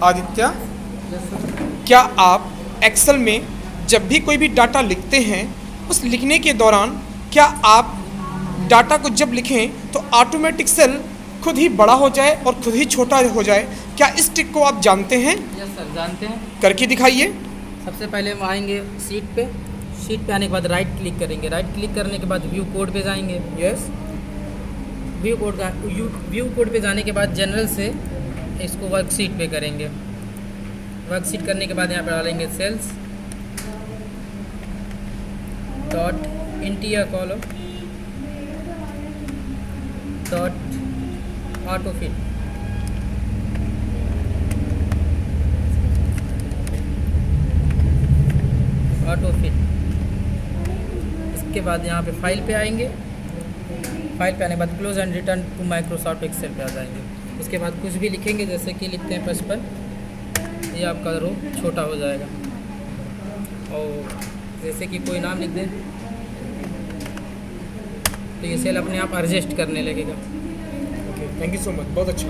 आदित्य, क्या आप एक्सेल में जब भी कोई भी डाटा लिखते हैं उस लिखने के दौरान क्या आप डाटा को जब लिखें तो ऑटोमेटिक सेल खुद ही बड़ा हो जाए और खुद ही छोटा हो जाए, क्या इस ट्रिक को आप जानते हैं? यस सर, जानते हैं। करके दिखाइए। सबसे पहले हम आएंगे शीट पे आने के बाद राइट क्लिक करेंगे। राइट क्लिक करने के बाद व्यू कोड पे जाएंगे। यस। व्यू कोड पे जाने के बाद जनरल से इसको वर्कशीट पे करेंगे। वर्कशीट करने के बाद यहाँ पर डालेंगे cells dot interior column dot autofill. इसके बाद यहाँ पे फाइल पे आएंगे। फाइल पे आने के बाद close and return to Microsoft Excel पे आ जाएंगे। उसके बाद कुछ भी लिखेंगे, जैसे कि लिखते हैं 55, ये आपका रो छोटा हो जाएगा। और जैसे कि कोई नाम लिख दें तो ये सेल अपने आप एडजस्ट करने लगेगा। Okay, thank you so much, बहुत अच्छा।